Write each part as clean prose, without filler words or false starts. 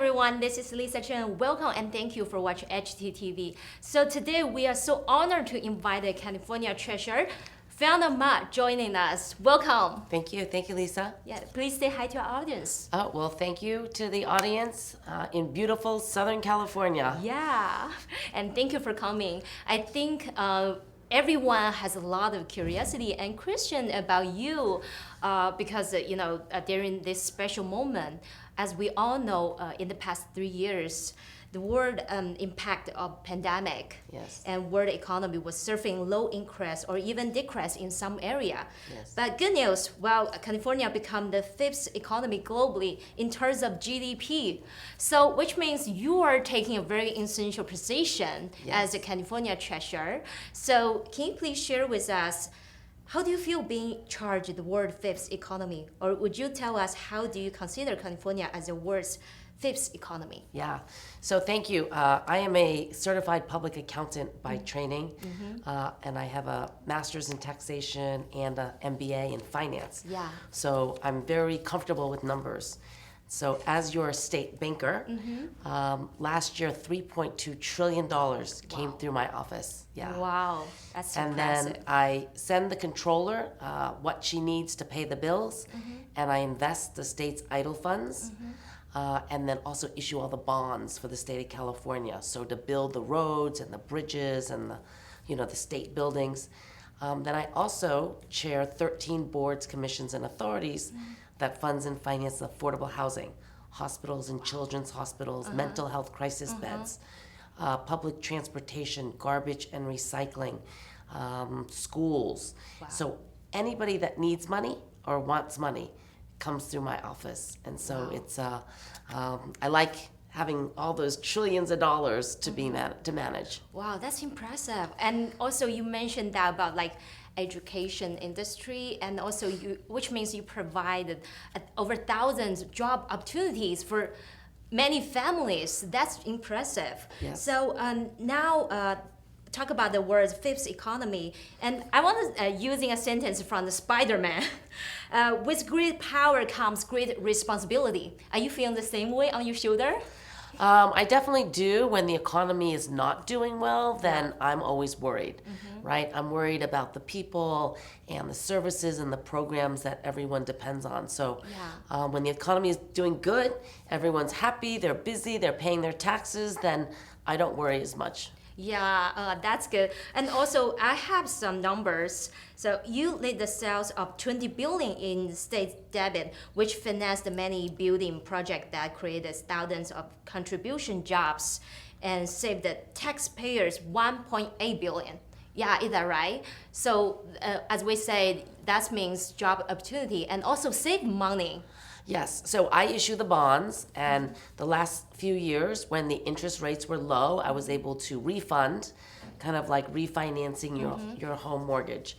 everyone, this is Lisa Chen. Welcome and thank you for watching HTTV. So today we are so honored to invite the California Treasurer Fiona Ma joining us. Welcome. Thank you, Lisa. Yeah, please say hi to our audience. Oh, well, thank you to the audience in beautiful Southern California. Yeah, and thank you for coming. I think everyone has a lot of curiosity and question about you because, during this special moment, as we all know, in the past 3 years, the world impact of pandemic and world economy was surfing low increase or even decrease in some area. But good news, California become the fifth economy globally in terms of GDP. So which means you are taking a very essential position as a California treasurer. So can you please share with us, how do you feel being charged the world fifth economy? Or would you tell us how do you consider California as the world's fifth economy? Yeah, so thank you. I am a certified public accountant by training, and I have a master's in taxation and an MBA in finance. Yeah. So I'm very comfortable with numbers. So as your state banker, last year $3.2 trillion came through my office. Yeah. Wow, that's and impressive. then I send the controller what she needs to pay the bills, and I invest the state's idle funds. And then also issue all the bonds for the state of California. So to build the roads and the bridges and the state buildings. Then I also chair 13 boards, commissions, and authorities that funds and finance affordable housing, hospitals and children's hospitals, mental health crisis beds, public transportation, garbage and recycling, schools. Wow. So anybody that needs money or wants money comes through my office, and so it's I like having all those trillions of dollars to to manage. Wow, that's impressive. And also you mentioned that about like education industry, and also which means you provided over thousands of job opportunities for many families. That's impressive. Yes. So now talk about the word fifth economy, and I want to using a sentence from the Spider-Man. With great power comes great responsibility. Are you feeling the same way on your shoulder? I definitely do. When the economy is not doing well, then I'm always worried, right? I'm worried about the people and the services and the programs that everyone depends on. So when the economy is doing good, everyone's happy, they're busy, they're paying their taxes, then I don't worry as much. Yeah, that's good. And also, I have some numbers. So you lead the sales of 20 billion in state debit, which financed many building projects that created thousands of contribution jobs and saved the taxpayers 1.8 billion. Yeah, is that right? So as we said, that means job opportunity and also save money. Yes, so I issue the bonds, and the last few years when the interest rates were low, I was able to refund, kind of like refinancing your home mortgage.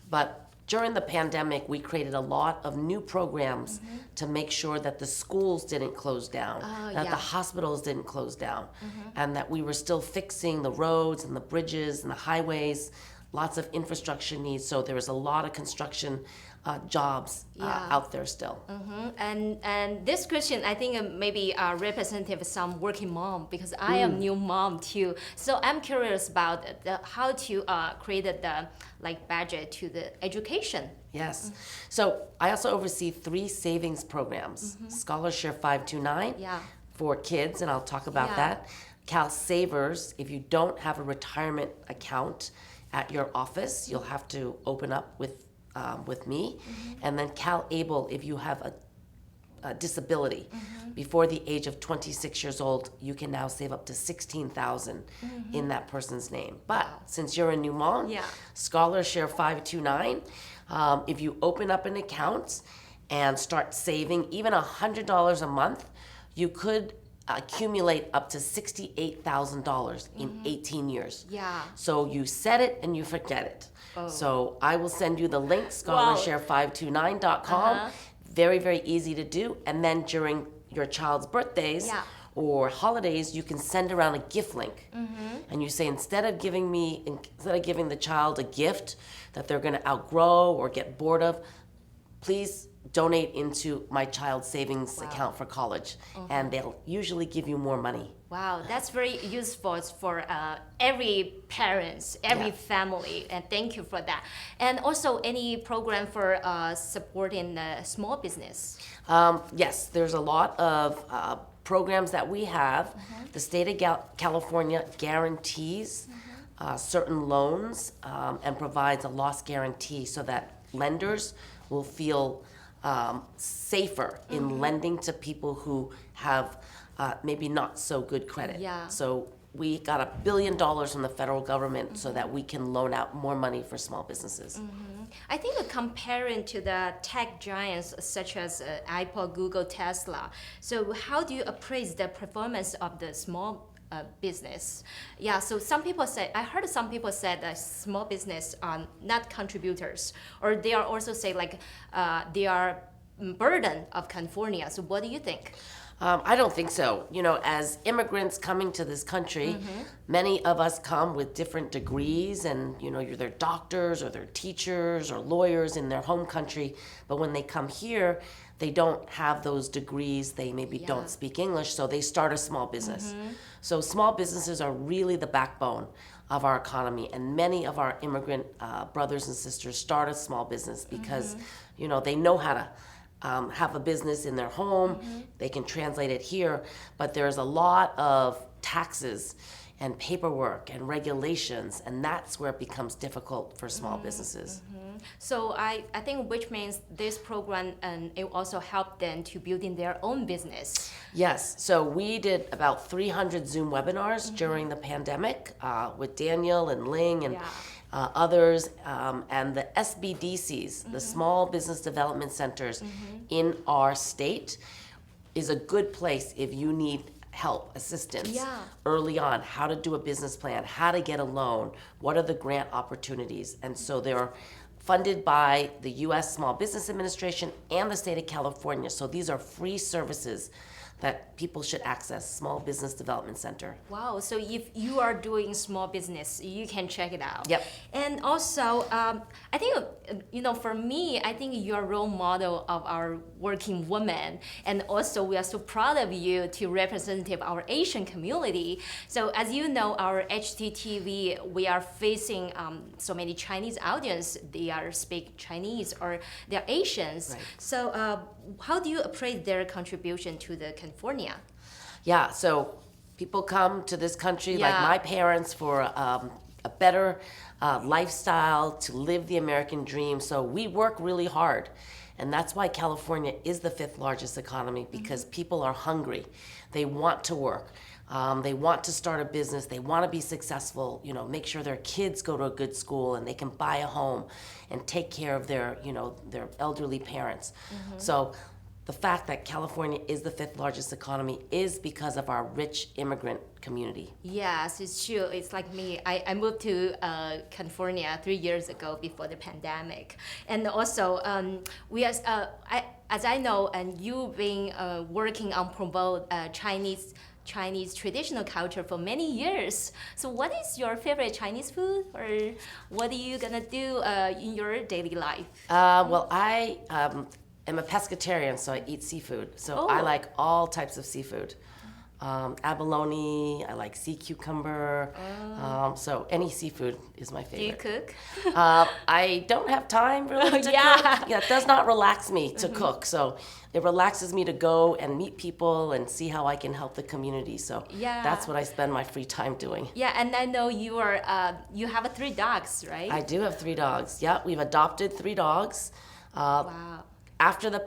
But during the pandemic, we created a lot of new programs to make sure that the schools didn't close down, that the hospitals didn't close down, and that we were still fixing the roads and the bridges and the highways, lots of infrastructure needs. So there was a lot of construction jobs out there still. And this question, I think maybe representative of some working mom, because I am new mom too. So I'm curious about how to create the budget to the education. Yes. So I also oversee 3 savings programs. Scholarship 529 for kids, and I'll talk about that. Cal Savers, if you don't have a retirement account at your office, you'll have to open up with me. And then Cal Able, if you have a disability before the age of 26 years old, you can now save up to $16,000 in that person's name. But since you're a new mom, Scholarshare 529, if you open up an account and start saving even $100 a month, you could accumulate up to $68,000 in 18 years. Yeah. So you set it and you forget it. So I will send you the link, scholarshare529.com. Very, very easy to do. And then during your child's birthdays or holidays, you can send around a gift link. And you say, instead of giving the child a gift that they're going to outgrow or get bored of, please donate into my child's savings account for college, and they'll usually give you more money. Wow, that's very useful for every parents, every family, and thank you for that. And also, any program for supporting small business? Yes, there's a lot of programs that we have. The state of California guarantees certain loans and provides a loss guarantee so that lenders will feel safer in lending to people who have maybe not so good credit. Yeah. So we got $1 billion from the federal government so that we can loan out more money for small businesses. I think comparing to the tech giants such as Apple, Google, Tesla, so how do you appraise the performance of the small business? Yeah, so I heard some people said that small business are not contributors, or they are also say like they are burden of California. So what do you think? I don't think so. You know, as immigrants coming to this country, many of us come with different degrees, and you know, they're doctors or they're teachers or lawyers in their home country. But when they come here, they don't have those degrees. They maybe don't speak English, so they start a small business. So small businesses are really the backbone of our economy, and many of our immigrant brothers and sisters start a small business because you know, they know how to have a business in their home. They can translate it here, but there's a lot of taxes and paperwork and regulations, and that's where it becomes difficult for small businesses. So I think which means this program and it also helped them to building their own business. Yes, so we did about 300 Zoom webinars during the pandemic with Daniel and Ling and others, and the SBDCs, the Small Business Development Centers in our state, is a good place if you need help, assistance early on, how to do a business plan, how to get a loan, what are the grant opportunities. And so they're funded by the U.S. Small Business Administration and the state of California. So these are free services that people should access, Small Business Development Center. Wow, so if you are doing small business, you can check it out. Yep. And also, I think, you know, for me, I think you're a role model of our working women. And also, we are so proud of you to represent our Asian community. So as you know, our HTTV, we are facing so many Chinese audience. They are speak Chinese or they're Asians. Right. So how do you appraise their contribution to the California? Yeah, so people come to this country like my parents for a better lifestyle, to live the American dream. So we work really hard. And that's why California is the 5th largest economy, because people are hungry. They want to work. They want to start a business. They want to be successful, you know, make sure their kids go to a good school and they can buy a home and take care of their, you know, their elderly parents. So the fact that California is the 5th largest economy is because of our rich immigrant community. Yes, it's true. It's like me. I moved to California 3 years ago before the pandemic. And also, as I know, and you've been working on promote Chinese traditional culture for many years. So what is your favorite Chinese food, or what are you gonna do in your daily life? Well, I am a pescatarian, so I eat seafood. So I like all types of seafood. Abalone, I like sea cucumber. So any seafood is my favorite. Do you cook? I don't have time really to cook. Yeah, it does not relax me to cook. So it relaxes me to go and meet people and see how I can help the community. So that's what I spend my free time doing. Yeah, and I know you have 3 dogs, right? I do have 3 dogs. Yeah, we've adopted 3 dogs. Wow. After the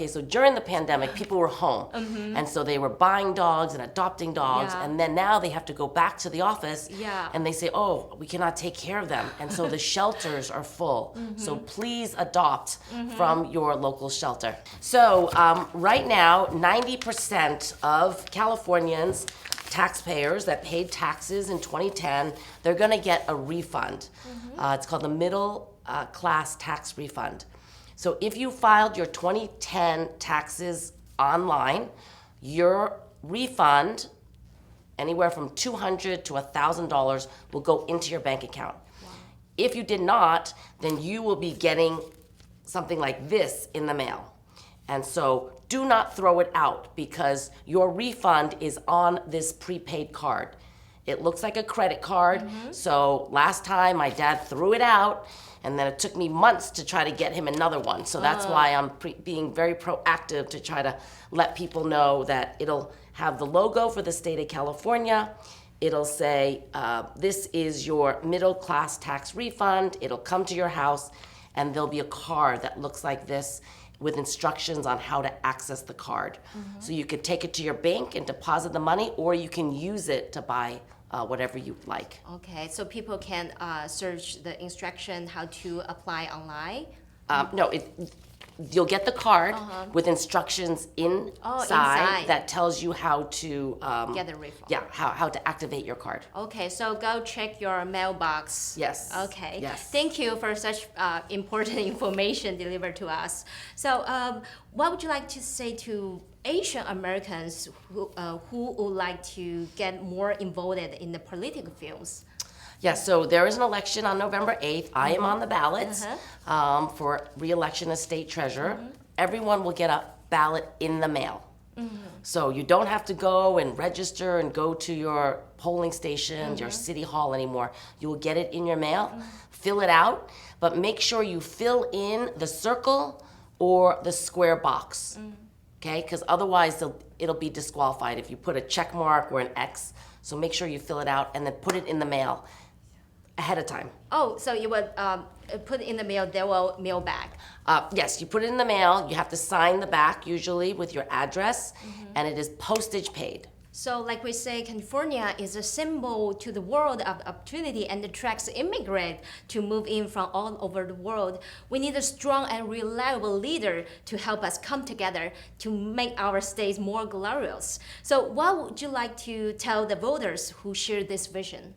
so during the pandemic, people were home, and so they were buying dogs and adopting dogs, and then now they have to go back to the office, and they say, oh, we cannot take care of them, and so the shelters are full. So please adopt from your local shelter. So right now, 90% of Californians, taxpayers that paid taxes in 2010, they're going to get a refund. It's called the middle class tax refund. So if you filed your 2010 taxes online, your refund, anywhere from $200 to $1,000, will go into your bank account. Wow. If you did not, then you will be getting something like this in the mail. And so do not throw it out because your refund is on this prepaid card. It looks like a credit card. So last time my dad threw it out, and then it took me months to try to get him another one. So that's why I'm being very proactive to try to let people know that it'll have the logo for the state of California. It'll say, this is your middle class tax refund. It'll come to your house, and there'll be a card that looks like this with instructions on how to access the card. So you could take it to your bank and deposit the money, or you can use it to buy whatever you like. Okay, so people can search the instruction how to apply online. No, you'll get the card with instructions inside that tells you how to Get the refund. Yeah, how to activate your card. Okay, so go check your mailbox. Yes. Okay. Yes. Thank you for such important information delivered to us. So, what would you like to say to Asian Americans who would like to get more involved in the political fields? Yes, so there is an election on November 8th. I am on the ballot for re-election as state treasurer. Everyone will get a ballot in the mail. So you don't have to go and register and go to your polling station, your city hall anymore. You will get it in your mail, fill it out, but make sure you fill in the circle or the square box, okay? Because otherwise it'll be disqualified if you put a check mark or an X. So make sure you fill it out and then put it in the mail ahead of time. Oh, so you would put it in the mail, they will mail back. Yes, you put it in the mail. You have to sign the back usually with your address, and it is postage paid. So like we say, California is a symbol to the world of opportunity and attracts immigrants to move in from all over the world. We need a strong and reliable leader to help us come together to make our states more glorious. So what would you like to tell the voters who share this vision?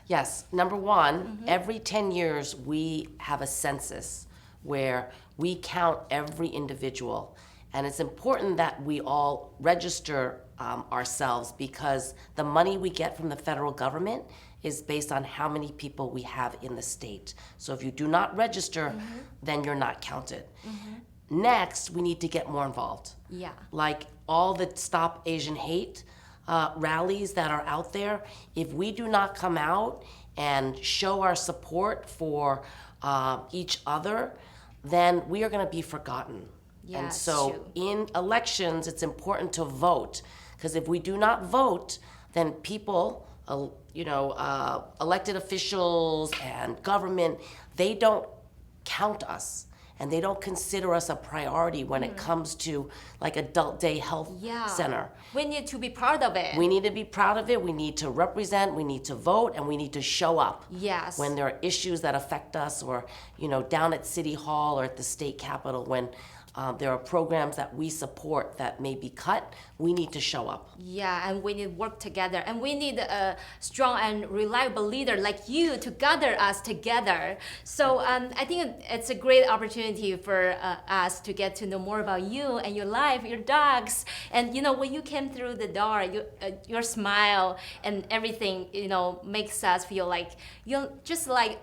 Yes, number one, every 10 years we have a census where we count every individual. And it's important that we all register ourselves because the money we get from the federal government is based on how many people we have in the state. So if you do not register, then you're not counted. Next, we need to get more involved. Yeah. Like all the Stop Asian Hate rallies that are out there, if we do not come out and show our support for each other, then we are going to be forgotten. Yeah, and it's so true. in elections, it's important to vote, because if we do not vote, then people, elected officials and government, they don't count us. And they don't consider us a priority when it comes to like adult day health center. We need to be proud of it. We need to be proud of it. We need to represent, we need to vote, and we need to show up. Yes. When there are issues that affect us, or down at City Hall or at the state capitol, when there are programs that we support that may be cut, we need to show up. Yeah, and we need to work together. And we need a strong and reliable leader like you to gather us together. So I think it's a great opportunity for us to get to know more about you and your life, your dogs. And when you came through the door, your smile and everything, makes us feel like you're just like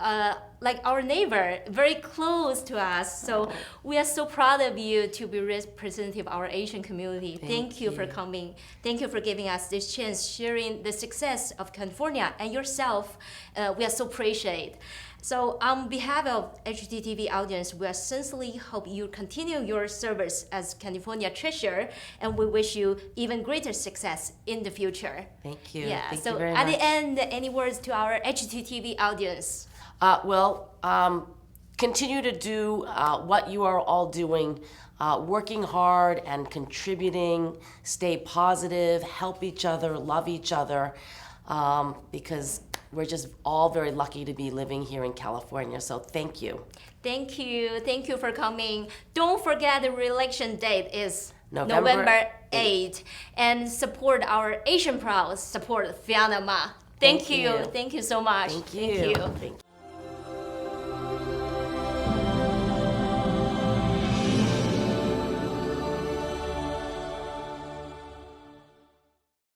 our neighbor, very close to us. So we are so proud of you to be representative of our Asian community. Thank you for coming. Thank you for giving us this chance, sharing the success of California and yourself. We are so appreciate. So on behalf of HTTV audience, we sincerely hope you continue your service as California Treasurer, and we wish you even greater success in the future. Thank you. Yeah. Thank So you very at much. the end, any words to our HTTV audience? Continue to do what you are all doing, working hard and contributing, stay positive, help each other, love each other, because we're just all very lucky to be living here in California. So thank you. Thank you. Thank you for coming. Don't forget the re-election date is November November 8th. And support our Asian Proud. Support Fiona Ma. Thank you. Thank you so much. Thank you. Thank you. Thank you.